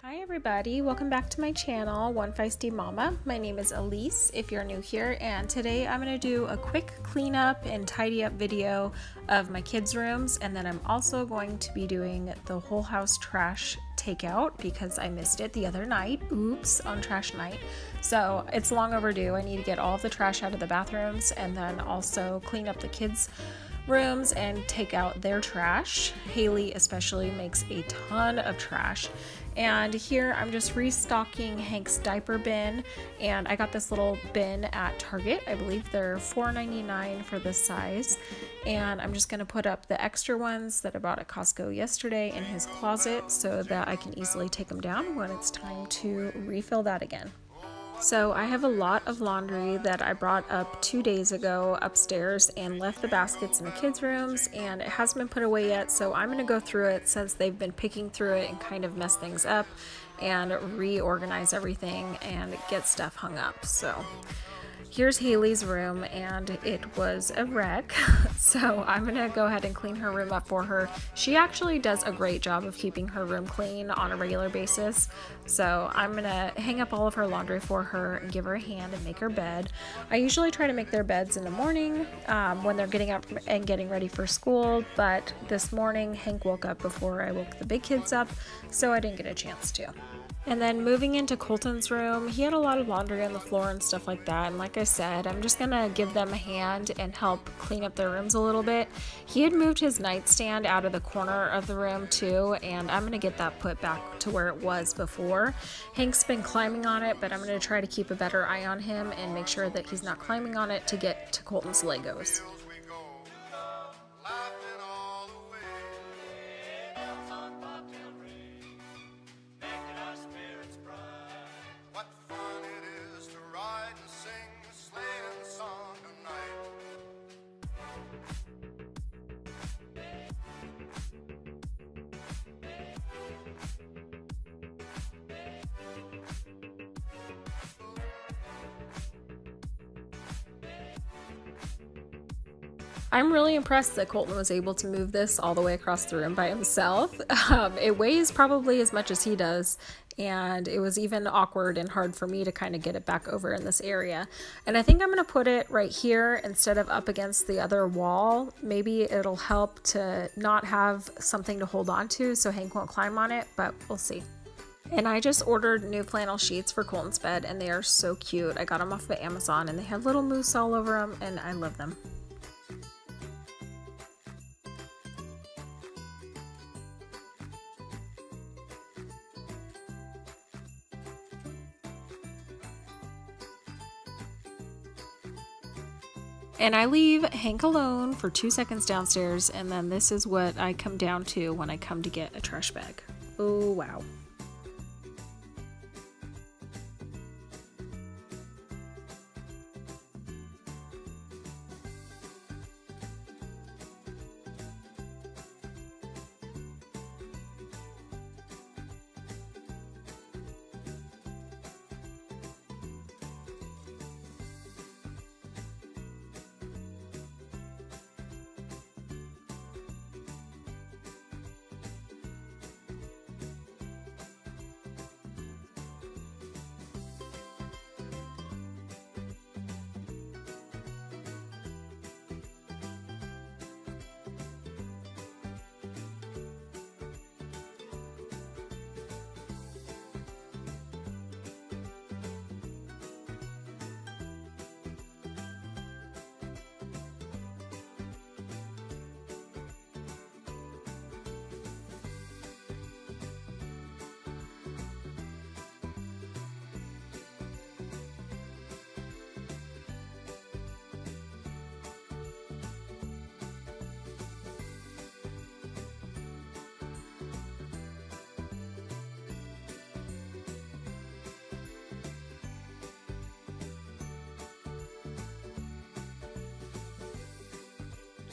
Hi everybody, welcome back to my channel, One Feisty Mama. My name is Elise if you're new here, and today I'm going to do a quick cleanup and tidy up video of my kids' rooms, and then I'm also going to be doing the whole house trash takeout because I missed it the other night. Oops, on trash night. So it's long overdue. I need to get all of the trash out of the bathrooms and then also clean up the kids' rooms and take out their trash. Haley especially makes a ton of trash. And here I'm just restocking Hank's diaper bin, and I got this little bin at Target. I believe they're $4.99 for this size, and I'm just going to put up the extra ones that I bought at Costco yesterday in his closet so that I can easily take them down when it's time to refill that again. So I have a lot of laundry that I brought up 2 days ago upstairs and left the baskets in the kids' rooms, and it hasn't been put away yet, so I'm going to go through it since they've been picking through it and kind of mess things up and reorganize everything and get stuff hung up. So here's Haley's room, and it was a wreck, so I'm gonna go ahead and clean her room up for her. She actually does a great job of keeping her room clean on a regular basis, so I'm gonna hang up all of her laundry for her and give her a hand and make her bed. I usually try to make their beds in the morning when they're getting up and getting ready for school, but this morning Hank woke up before I woke the big kids up, so I didn't get a chance to. And then moving into Colton's room, he had a lot of laundry on the floor and stuff like that. And like I said, I'm just gonna give them a hand and help clean up their rooms a little bit. He had moved his nightstand out of the corner of the room too, and I'm gonna get that put back to where it was before. Hank's been climbing on it, but I'm gonna try to keep a better eye on him and make sure that he's not climbing on it to get to Colton's Legos. I'm really impressed that Colton was able to move this all the way across the room by himself. It weighs probably as much as he does, and it was even awkward and hard for me to kind of get it back over in this area. And I think I'm going to put it right here instead of up against the other wall. Maybe it'll help to not have something to hold on to so Hank won't climb on it, but we'll see. And I just ordered new flannel sheets for Colton's bed, and they are so cute. I got them off of Amazon, and they have little moose all over them, and I love them. And I leave Hank alone for 2 seconds downstairs, and then this is what I come down to when I come to get a trash bag. Oh, wow.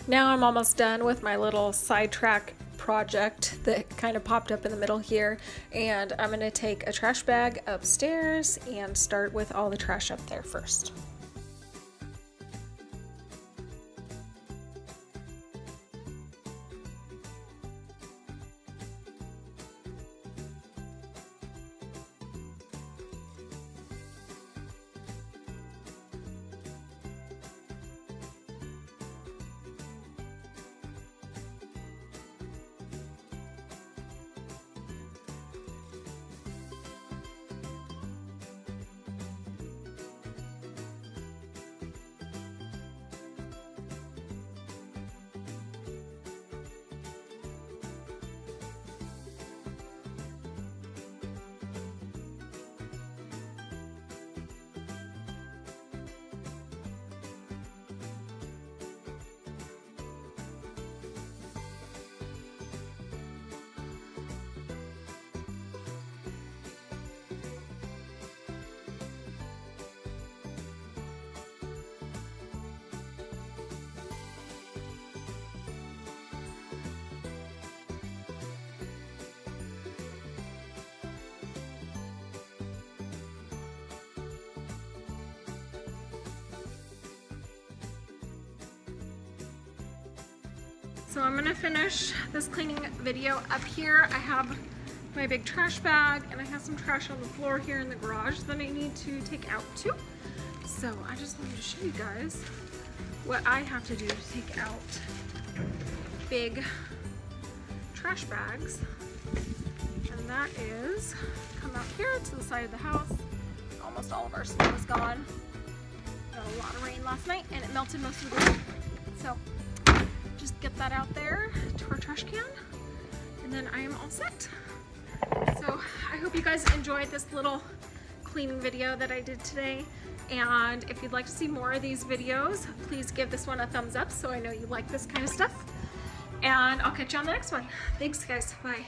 Now I'm almost done with my little sidetrack project that kind of popped up in the middle here, and I'm going to take a trash bag upstairs and start with all the trash up there first. So I'm gonna finish this cleaning video up here. I have my big trash bag and I have some trash on the floor here in the garage that I need to take out too. So I just wanted to show you guys what I have to do to take out big trash bags. And that is come out here to the side of the house. Almost all of our snow is gone. Got a lot of rain last night and it melted most of the roof. So just get that out there to our trash can and then I am all set. So I hope you guys enjoyed this little cleaning video that I did today. And if you'd like to see more of these videos, please give this one a thumbs up so I know you like this kind of stuff. And I'll catch you on the next one. Thanks guys, bye.